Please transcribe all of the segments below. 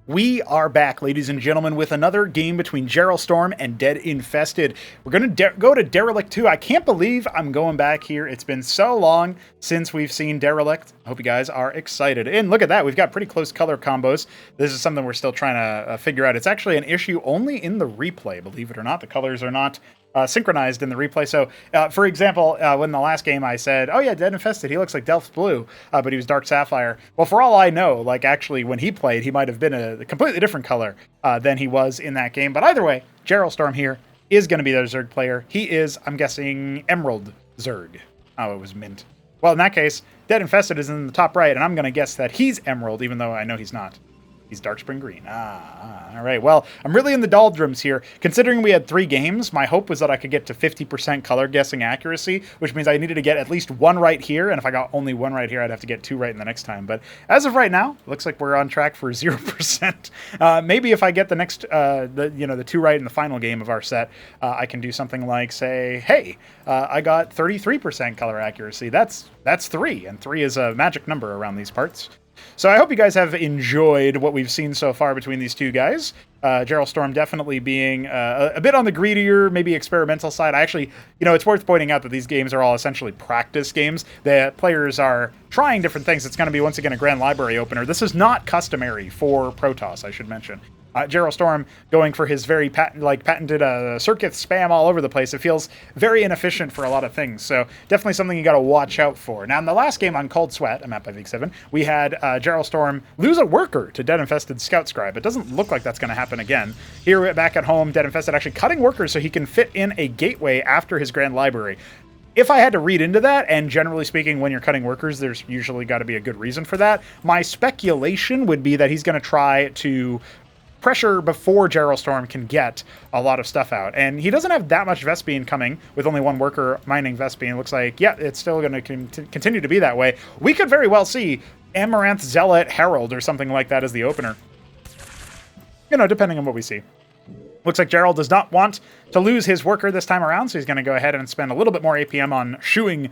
We are back, ladies and gentlemen, with another game between JarrellStorm and DeadInfested. We're going to go to Derelict 2. I can't believe I'm going back here. It's been so long since we've seen Derelict. I hope you guys are excited. And look at that. We've got pretty close color combos. This is something we're still trying to figure out. It's actually an issue only in the replay, believe it or not. The colors are not synchronized in the replay. So, for example, when the last game I said, oh yeah, DeadInfested, he looks like Delft Blue, but he was Dark Sapphire. Well, for all I know, like actually when he played, he might have been a completely different color than he was in that game. But either way, JarrellStorm here is going to be the Zerg player. He is, I'm guessing, Emerald Zerg. Oh, it was mint. Well, in that case, DeadInfested is in the top right, and I'm going to guess that he's Emerald, even though I know he's not. He's Dark Spring Green. All right. Well, I'm really in the doldrums here. Considering we had 3 games, my hope was that I could get to 50% color guessing accuracy, which means I needed to get at least 1 right here, and if I got only 1 right here, I'd have to get 2 right in the next time. But as of right now, looks like we're on track for 0%. Maybe if I get the next, the 2 right in the final game of our set, I can do something like say, hey, I got 33% color accuracy. That's 3, and 3 is a magic number around these parts. So I hope you guys have enjoyed what we've seen so far between these two guys. JarrellStorm definitely being a bit on the greedier, maybe experimental side. I actually, it's worth pointing out that these games are all essentially practice games. The players are trying different things. It's going to be, once again, a Grand Library opener. This is not customary for Protoss, I should mention. JarrellStorm going for his very patented circuit spam all over the place. It feels very inefficient for a lot of things, so definitely something you got to watch out for. Now, in the last game on Cold Sweat, a map by Week7, we had JarrellStorm lose a worker to DeadInfested Scout Scribe. It doesn't look like that's going to happen again. Here, back at home, DeadInfested actually cutting workers so he can fit in a gateway after his Grand Library. If I had to read into that, and generally speaking, when you're cutting workers, there's usually got to be a good reason for that. My speculation would be that he's going to try to pressure before JarrellStorm can get a lot of stuff out. And he doesn't have that much Vespene coming with only 1 worker mining Vespene. Looks like, yeah, it's still going to continue to be that way. We could very well see Amaranth, Zealot, Herald, or something like that as the opener. Depending on what we see. Looks like Jarrell does not want to lose his worker this time around, so he's going to go ahead and spend a little bit more APM on shooing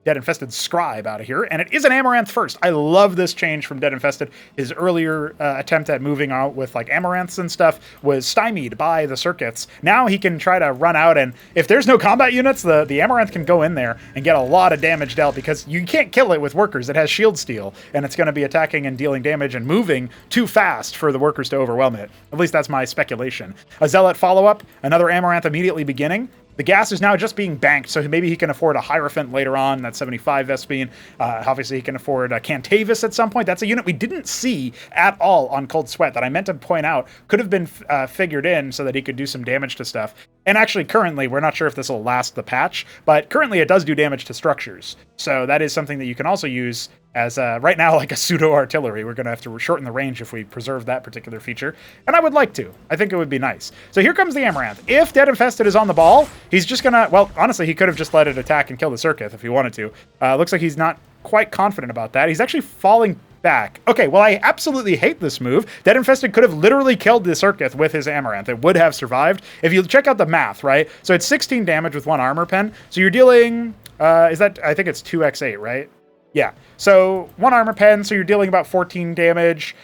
DeadInfested Scribe out of here, and it is an Amaranth first. I love this change from DeadInfested. His earlier attempt at moving out with like Amaranths and stuff was stymied by the circuits. Now he can try to run out, and if there's no combat units, the Amaranth can go in there and get a lot of damage dealt, because you can't kill it with workers. It has shield steal, and it's going to be attacking and dealing damage and moving too fast for the workers to overwhelm it. At least that's my speculation. A Zealot follow-up, another Amaranth immediately beginning. The gas is now just being banked, so maybe he can afford a Hierophant later on. That's 75 Vespene. Obviously, he can afford a Cantavis at some point. That's a unit we didn't see at all on Cold Sweat that I meant to point out could have been figured in so that he could do some damage to stuff. And actually, currently, we're not sure if this will last the patch, but currently it does do damage to structures. So that is something that you can also use as, right now, like a pseudo-artillery. We're going to have to shorten the range if we preserve that particular feature. And I would like to. I think it would be nice. So here comes the Amaranth. If DeadInfested is on the ball, he's just going to... Well, honestly, he could have just let it attack and kill the Circuit if he wanted to. Looks like he's not quite confident about that. He's actually falling back. Okay, well, I absolutely hate this move. DeadInfested could have literally killed the Circuit with his Amaranth. It would have survived. If you check out the math, right? So it's 16 damage with 1 armor pen. So you're dealing... I think it's 2x8, right? Yeah, so 1 armor pen, so you're dealing about 14 damage.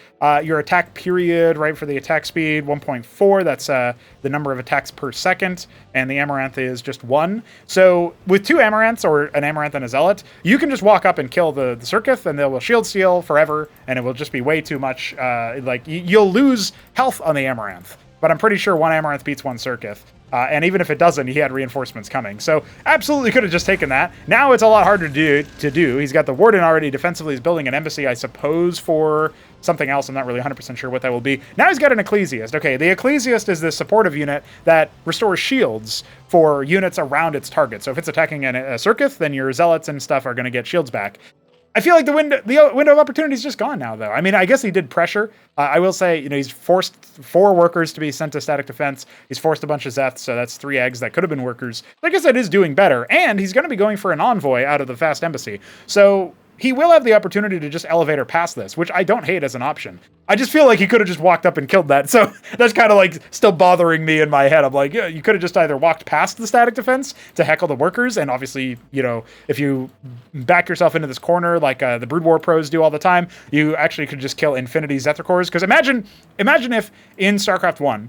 Your attack period, right, for the attack speed, 1.4. That's the number of attacks per second, and the Amaranth is just 1. So with 2 Amaranths, or an Amaranth and a Zealot, you can just walk up and kill the Circuit, and they will shield steal forever, and it will just be way too much. You'll lose health on the Amaranth, but I'm pretty sure 1 Amaranth beats 1 Circuit. And even if it doesn't, he had reinforcements coming. So absolutely could have just taken that. Now it's a lot harder to do. He's got the Warden already defensively. He's building an embassy, I suppose, for something else. I'm not really 100% sure what that will be. Now he's got an Ecclesiast. Okay, the Ecclesiast is this supportive unit that restores shields for units around its target. So if it's attacking a Circuit, then your Zealots and stuff are going to get shields back. I feel like the window of opportunity is just gone now, though. I mean, I guess he did pressure. I will say, he's forced 4 workers to be sent to static defense. He's forced a bunch of Zeths, so that's 3 eggs that could have been workers. I guess that is doing better, and he's going to be going for an envoy out of the fast embassy. So he will have the opportunity to just elevator past this, which I don't hate as an option. I just feel like he could have just walked up and killed that. So that's kind of like still bothering me in my head. I'm like, yeah, you could have just either walked past the static defense to heckle the workers. And obviously, you know, if you back yourself into this corner, like the Brood War pros do all the time, you actually could just kill Infinity Zethar cores. Because imagine if in StarCraft 1,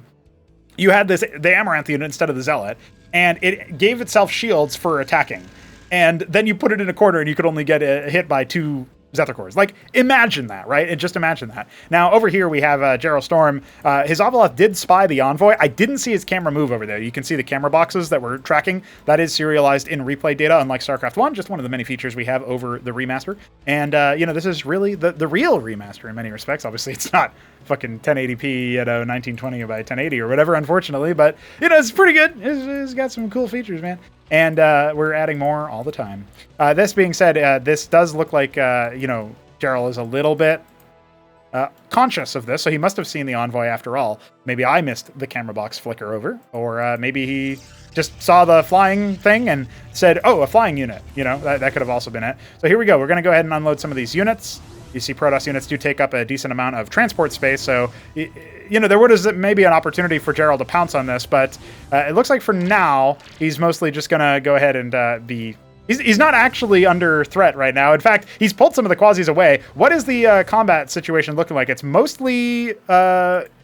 you had the Amaranth unit instead of the Zealot, and it gave itself shields for attacking. And then you put it in a corner and you could only get hit by 2 Zethar cores. Like, imagine that, right? And just imagine that. Now, over here we have JarrellStorm. His Avaleth did spy the Envoy. I didn't see his camera move over there. You can see the camera boxes that we're tracking. That is serialized in replay data, unlike StarCraft 1, just one of the many features we have over the remaster. And, you know, this is really the real remaster in many respects. Obviously, it's not fucking 1080p, you know, 1920 by 1080 or whatever, unfortunately, but, you know, it's pretty good. It's got some cool features, man. And we're adding more all the time. This being said, this does look like, you know, Jarrell is a little bit conscious of this, so he must have seen the Envoy after all. Maybe I missed the camera box flicker over, or maybe he just saw the flying thing and said, oh, a flying unit. You know, that could have also been it. So here we go. We're going to go ahead and unload some of these units. You see Protoss units do take up a decent amount of transport space, so, you know, there was maybe an opportunity for Jarrell to pounce on this, but it looks like for now, he's mostly just going to go ahead and be... He's not actually under threat right now. In fact, he's pulled some of the Quasis away. What is the combat situation looking like? It's mostly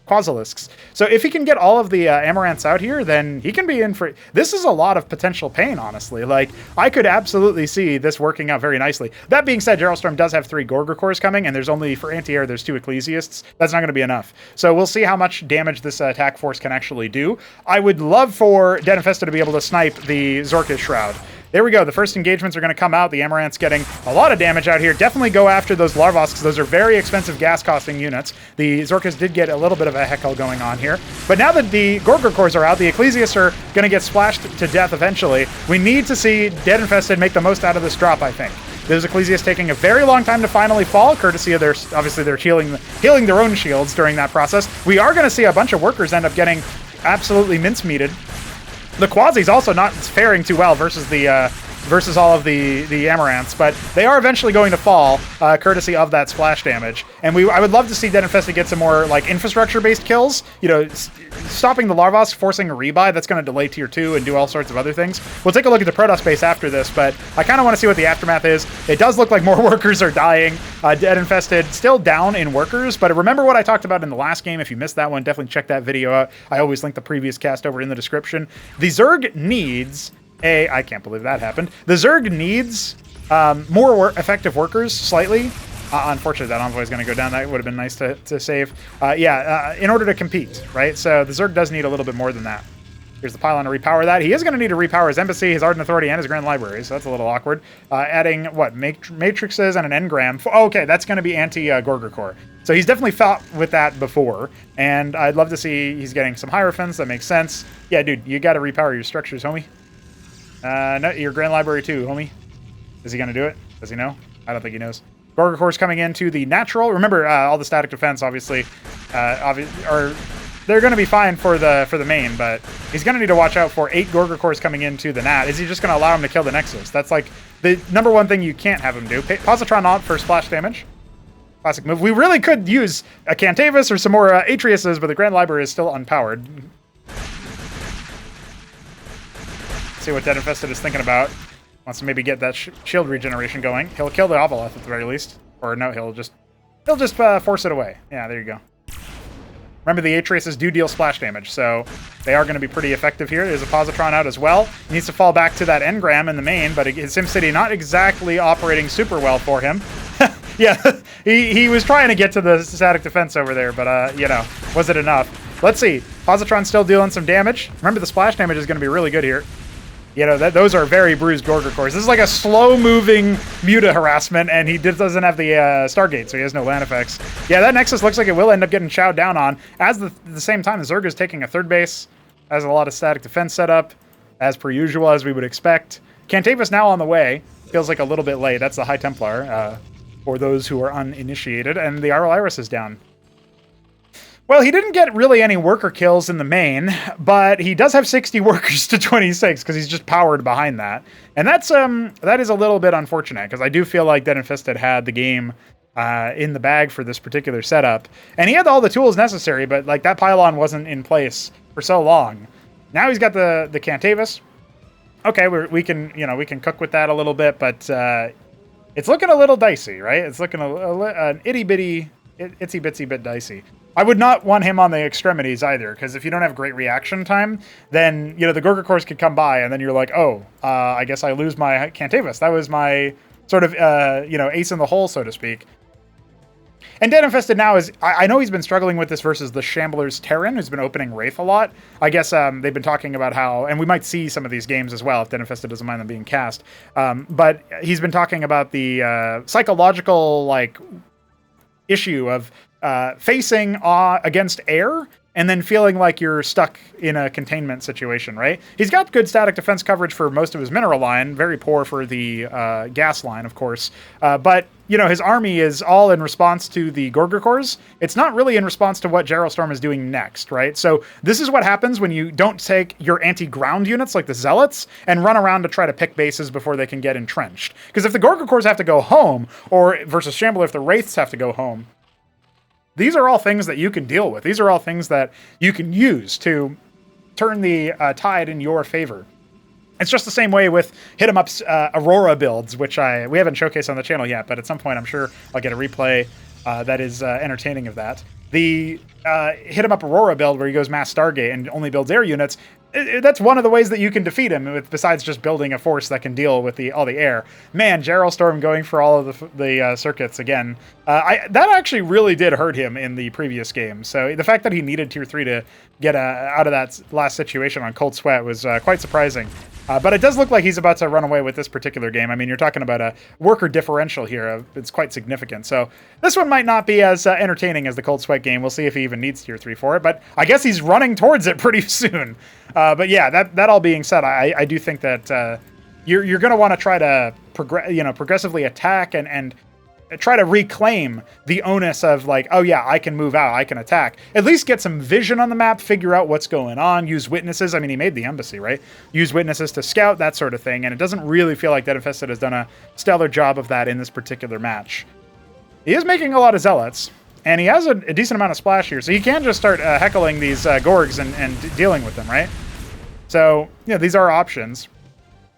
Quasilisks. So if he can get all of the Amaranths out here, then he can be in for... This is a lot of potential pain, honestly. Like, I could absolutely see this working out very nicely. That being said, JarrellStorm does have 3 Gorger cores coming, and there's only, for anti-air, there's 2 Ecclesiasts. That's not going to be enough. So we'll see how much damage this attack force can actually do. I would love for DeadInfested to be able to snipe the Zorka's Shroud. There we go. The first engagements are going to come out. The Amaranth's getting a lot of damage out here. Definitely go after those Larvos, because those are very expensive gas-costing units. The Zorkas did get a little bit of a heckle going on here. But now that the Gorger cores are out, the Ecclesiasts are going to get splashed to death eventually. We need to see DeadInfested make the most out of this drop, I think. Those Ecclesiasts taking a very long time to finally fall, courtesy of their, obviously, they're healing their own shields during that process. We are going to see a bunch of workers end up getting absolutely mincemeated. The Quasi's also not faring too well versus all of the Amaranths, but they are eventually going to fall, courtesy of that splash damage. And I would love to see DeadInfested get some more like infrastructure-based kills. You know, stopping the Larvos, forcing a rebuy, that's going to delay tier 2 and do all sorts of other things. We'll take a look at the Protoss base after this, but I kind of want to see what the aftermath is. It does look like more workers are dying. DeadInfested still down in workers, but remember what I talked about in the last game. If you missed that one, definitely check that video out. I always link the previous cast over in the description. The Zerg needs... I can't believe that happened. The Zerg needs more effective workers, slightly. Unfortunately, that Envoy is going to go down. That would have been nice to save. In order to compete, right? So the Zerg does need a little bit more than that. Here's the pylon to repower that. He is going to need to repower his embassy, his Ardent Authority, and his Grand Library, so that's a little awkward. Adding, what, matrices and an engram. Okay, that's going to be anti-Gorger core. So he's definitely fought with that before, and I'd love to see he's getting some Hierophants. That makes sense. Yeah, dude, you got to repower your structures, homie. No, your Grand Library too, homie. Is he going to do it? Does he know? I don't think he knows. Gorger cores coming into the natural. Remember, all the static defense, obviously, they're going to be fine for the main, but he's going to need to watch out for 8 Gorger cores coming into the nat. Is he just going to allow him to kill the Nexus? That's like the #1 thing you can't have him do. Positron out for splash damage. Classic move. We really could use a Cantavis or some more Atriuses, but the Grand Library is still unpowered. See what DeadInfested is thinking about. Wants to maybe get that shield regeneration going. He'll kill the Avaleth at the very least. Or no, he'll just force it away. Yeah, there you go. Remember, the Atriuses do deal splash damage, so they are going to be pretty effective here. There's a Positron out as well. He needs to fall back to that engram in the main, but his SimCity not exactly operating super well for him. Yeah, he was trying to get to the static defense over there, but, you know, was it enough? Let's see. Positron still dealing some damage. Remember, the splash damage is going to be really good here. You know, those are very bruised Gorger cores. This is like a slow-moving Muta harassment, and he doesn't have the Stargate, so he has no land effects. Yeah, that Nexus looks like it will end up getting chowed down on. At the same time, the Zerg is taking a third base, has a lot of static defense set up, as per usual, as we would expect. Cantavis now on the way. Feels like a little bit late. That's the High Templar, for those who are uninitiated, and the Iris is down. Well, he didn't get really any worker kills in the main, but he does have 60 workers to 26 because he's just powered behind that. And that is a little bit unfortunate because I do feel like DeadInfested had the game in the bag for this particular setup. And he had all the tools necessary, but like that pylon wasn't in place for so long. Now he's got the Cantavis. Okay, we can cook with that a little bit, but it's looking a little dicey, right? It's looking an itty bitty, itsy bitsy bit dicey. I would not want him on the extremities either, because if you don't have great reaction time, then, the Gorga cores could come by, and then you're like, oh, I guess I lose my Cantavis. That was my sort of, ace in the hole, so to speak. And DeadInfested now is, I know he's been struggling with this versus the Shambler's Terran, who's been opening Wraith a lot. I guess they've been talking about how, and we might see some of these games as well, if DeadInfested doesn't mind them being cast. But he's been talking about the psychological, issue of facing against air and then feeling like you're stuck in a containment situation, right? He's got good static defense coverage for most of his mineral line, very poor for the gas line, of course. But, his army is all in response to the Gorga cores. It's not really in response to what JarrellStorm is doing next, right? So this is what happens when you don't take your anti-ground units like the Zealots and run around to try to pick bases before they can get entrenched. Because if the Gorga cores have to go home, or versus Shambler if the Wraiths have to go home, these are all things that you can deal with. These are all things that you can use to turn the tide in your favor. It's just the same way with hit-em-ups Aurora builds, which we haven't showcased on the channel yet, but at some point I'm sure I'll get a replay that is entertaining of that. The hit-em-up Aurora build where he goes Mass Stargate and only builds air units, that's one of the ways that you can defeat him, besides just building a force that can deal with all the air. Man, JarrellStorm going for all of the circuits again. That actually really did hurt him in the previous game. So the fact that he needed Tier 3 to get out of that last situation on Cold Sweat was quite surprising. But it does look like he's about to run away with this particular game. I mean, you're talking about a worker differential here. It's quite significant. So this one might not be as entertaining as the Cold Sweat game. We'll see if he even needs Tier 3 for it. But I guess he's running towards it pretty soon. But yeah, that all being said, I do think that you're going to want to try to progressively attack and try to reclaim the onus of like, oh yeah, I can move out, I can attack. At least get some vision on the map, figure out what's going on, use witnesses. I mean, he made the embassy, right? Use witnesses to scout, that sort of thing. And it doesn't really feel like DeadInfested has done a stellar job of that in this particular match. He is making a lot of Zealots, and he has a decent amount of splash here. So he can just start heckling these Gorgs and dealing with them, right? So, these are options.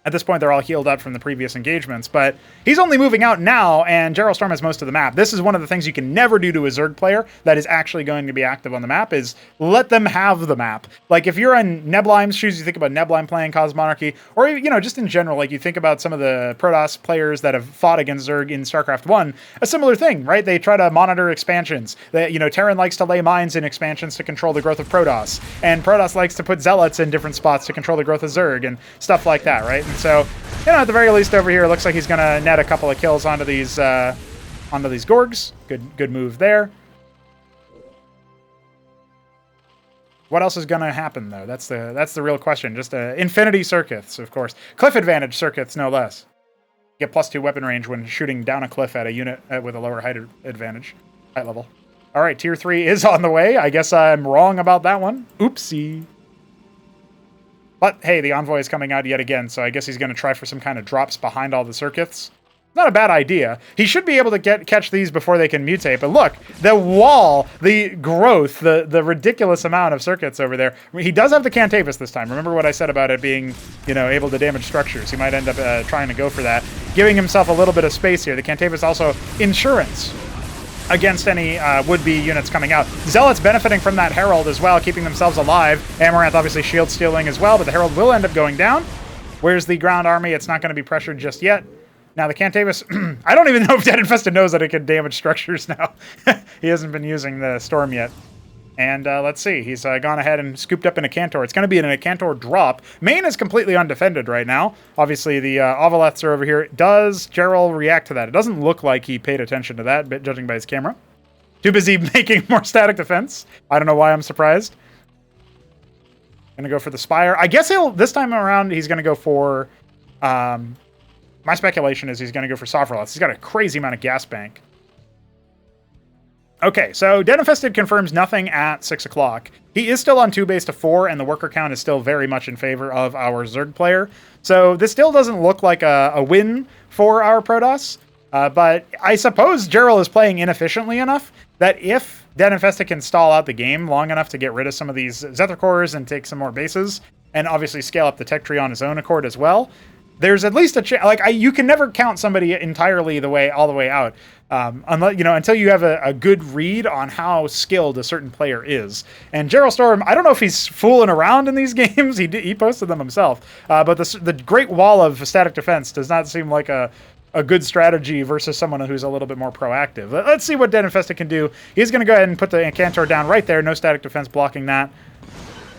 At this point, they're all healed up from the previous engagements, but he's only moving out now, and JarrellStorm has most of the map. This is one of the things you can never do to a Zerg player that is actually going to be active on the map, is let them have the map. Like, if you're in Neblime's shoes, you think about Neblime playing Cosmonarchy, or, just in general, like, you think about some of the Protoss players that have fought against Zerg in StarCraft 1, a similar thing, right? They try to monitor expansions. Terran likes to lay mines in expansions to control the growth of Protoss, and Protoss likes to put Zealots in different spots to control the growth of Zerg, and stuff like that, right? And so, at the very least over here, it looks like he's going to net a couple of kills onto these Gorgs. Good move there. What else is going to happen, though? That's the real question. Just infinity circuits, of course. Cliff advantage circuits, no less. Get +2 weapon range when shooting down a cliff at a unit with a lower height advantage. Height level. All right, Tier 3 is on the way. I guess I'm wrong about that one. Oopsie. But, hey, the Envoy is coming out yet again, so I guess he's going to try for some kind of drops behind all the circuits. Not a bad idea. He should be able to catch these before they can mutate. But look, the wall, the growth, the ridiculous amount of circuits over there. I mean, he does have the Cantavis this time. Remember what I said about it being, able to damage structures. He might end up trying to go for that, giving himself a little bit of space here. The Cantavis also insurance against any would-be units coming out. Zealots benefiting from that Herald as well, keeping themselves alive. Amaranth obviously shield stealing as well, but the Herald will end up going down. Where's the ground army? It's not going to be pressured just yet. Now the Cantavis, I don't even know if DeadInfested knows that it can damage structures now. He hasn't been using the Storm yet. And let's see, he's gone ahead and scooped up in a Cantor. It's going to be in a Cantor drop. Main is completely undefended right now. Obviously, the Ovaleths are over here. Does Jarrell react to that? It doesn't look like he paid attention to that, but judging by his camera. Too busy making more static defense. I don't know why I'm surprised. Going to go for the Spire. I guess this time around, he's going to go for... my speculation is he's going to go for Sovereigns. He's got a crazy amount of gas bank. Okay, so DeadInfested confirms nothing at 6 o'clock. He is still on 2 base to 4, and the worker count is still very much in favor of our Zerg player. So this still doesn't look like a win for our Protoss, but I suppose Jarrell is playing inefficiently enough that if DeadInfested can stall out the game long enough to get rid of some of these Zethar cores and take some more bases, and obviously scale up the tech tree on his own accord as well, there's at least a chance. Like, you can never count somebody entirely all the way out, unless until you have a good read on how skilled a certain player is. And JarrellStorm, I don't know if he's fooling around in these games. He posted them himself, but the Great Wall of static defense does not seem like a good strategy versus someone who's a little bit more proactive. Let's see what DeadInfested can do. He's going to go ahead and put the Incantor down right there. No static defense blocking that.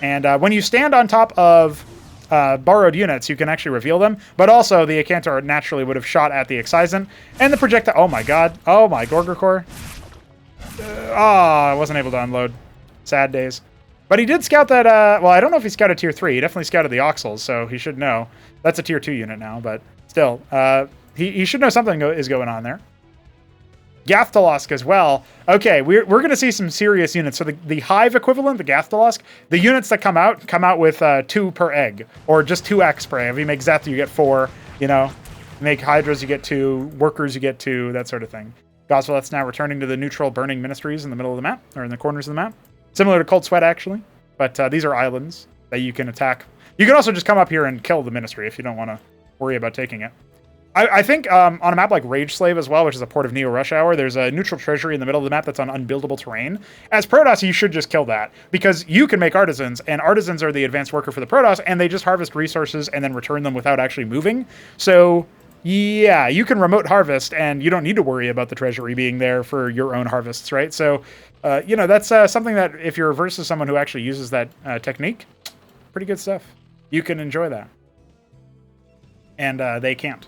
And when you stand on top of borrowed units, you can actually reveal them, but also the Incantor naturally would have shot at the Excisant and the projectile. Oh my god. Oh my Gorger Core. I wasn't able to unload. Sad days. But he did scout that, well, I don't know if he scouted tier 3. He definitely scouted the Oxals, so he should know. That's a tier 2 unit now, but still, he should know something is going on there. Gaftalosk as well. Okay, we're going to see some serious units. So the Hive equivalent, the Gaftalosk, the units that come out with 2 per egg, or just 2x per egg. If you make Zeth, you get 4, make Hydras, you get 2, Workers, you get 2, that sort of thing. Gosvalet's now returning to the neutral burning ministries in the middle of the map, or in the corners of the map. Similar to Cold Sweat, actually, but these are islands that you can attack. You can also just come up here and kill the ministry if you don't want to worry about taking it. I think on a map like Rage Slave as well, which is a port of Neo Rush Hour, there's a neutral treasury in the middle of the map that's on unbuildable terrain. As Protoss, you should just kill that, because you can make artisans, and artisans are the advanced worker for the Protoss, and they just harvest resources and then return them without actually moving. So yeah, you can remote harvest, and you don't need to worry about the treasury being there for your own harvests, right? So, that's something that if you're versus someone who actually uses that technique, pretty good stuff. You can enjoy that. And they can't.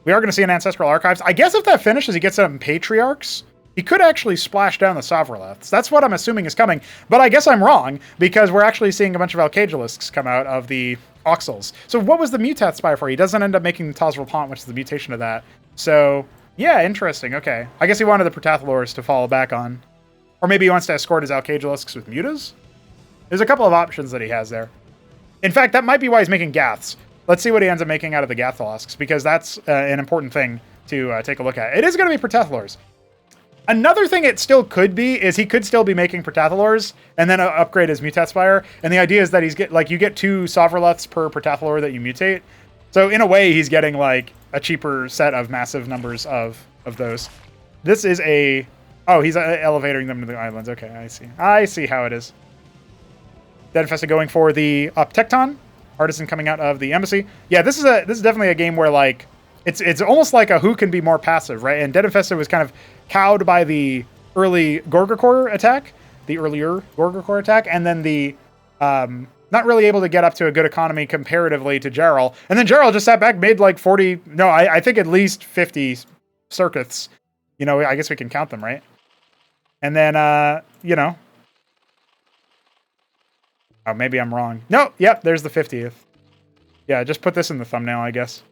We are going to see an Ancestral Archives. I guess if that finishes, he gets some Patriarchs. He could actually splash down the Sovroliths. That's what I'm assuming is coming. But I guess I'm wrong, because we're actually seeing a bunch of Alcagelisks come out of the Oxals. So what was the Mutat Spire for? He doesn't end up making the Tazral Pont, which is the mutation of that. So, yeah, interesting. Okay. I guess he wanted the Protathlors to fall back on. Or maybe he wants to escort his Alcagelisks with Mutas? There's a couple of options that he has there. In fact, that might be why he's making Gaths. Let's see what he ends up making out of the Gathalasks, because that's an important thing to take a look at. It is going to be Protathlors. Another thing it still could be is he could still be making Protathlors and then upgrade his Mutat Spire. And the idea is that you get 2 Sovroliths per Protathlor that you mutate. So in a way, he's getting like a cheaper set of massive numbers of those. This is a... Oh, he's elevating them to the islands. Okay, I see. I see how it is. DeadInfested going for the Uptecton. Artisan coming out of the embassy. Yeah, this is definitely a game where like it's almost like a who can be more passive, right? And DeadInfested was kind of cowed by the early Gorger Core attack, and then the not really able to get up to a good economy comparatively to Jarrell. And then Jarrell just sat back, made like 40, no, I think at least 50 circuits. I guess we can count them, right? And then oh, maybe I'm wrong. No, yep, there's the 50th. Yeah, just put this in the thumbnail, I guess.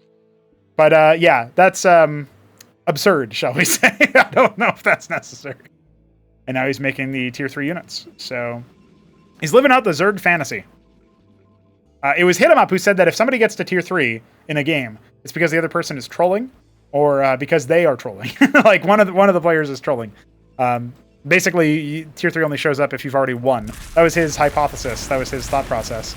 But yeah, that's absurd, shall we say. I don't know if that's necessary. And now he's making the tier 3 units. So he's living out the Zerg fantasy. It was Hitamup who said that if somebody gets to tier 3 in a game, it's because the other person is trolling, or because they are trolling. Like one of the players is trolling. Basically, tier 3 only shows up if you've already won. That was his hypothesis. That was his thought process.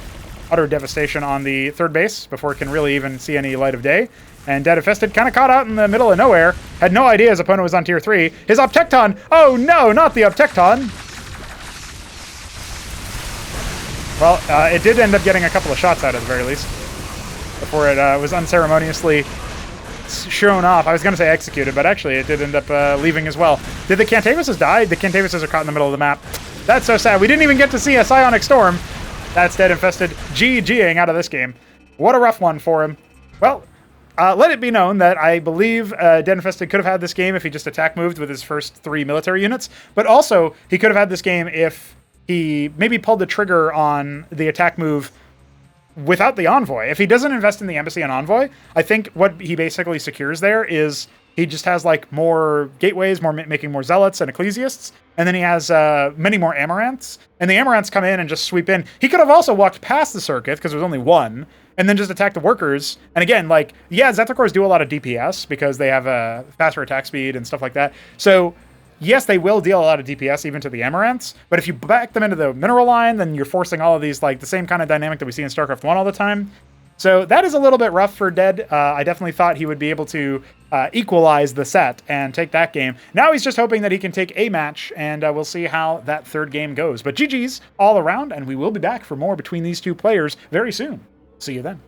Utter devastation on the 3rd base before it can really even see any light of day. And DeadInfested kind of caught out in the middle of nowhere. Had no idea his opponent was on tier 3. His Uptecton! Oh no, not the Uptecton! Well, it did end up getting a couple of shots out at the very least. Before it was unceremoniously shown off. I was going to say executed, but actually it did end up leaving as well. Did the Cantavises die? The Cantavises are caught in the middle of the map. That's so sad. We didn't even get to see a Psionic Storm. That's DeadInfested GGing out of this game. What a rough one for him. Well, let it be known that I believe DeadInfested could have had this game if he just attack moved with his first 3 military units, but also he could have had this game if he maybe pulled the trigger on the attack move without the Envoy. If he doesn't invest in the embassy and Envoy, I think what he basically secures there is He just has like more gateways, making more zealots and ecclesiasts, and then he has many more amaranths. And the amaranths come in and just sweep in. He could have also walked past the circuit because there's only one, and then just attack the workers. And again, like, yeah, Zethicors do a lot of DPS because they have a faster attack speed and stuff like that. So yes, they will deal a lot of DPS even to the amaranths, but if you back them into the mineral line, then you're forcing all of these, like, the same kind of dynamic that we see in StarCraft 1 all the time. So that is a little bit rough for Dead. I definitely thought he would be able to equalize the set and take that game. Now he's just hoping that he can take a match, and we'll see how that third game goes. But GG's all around, and we will be back for more between these two players very soon. See you then.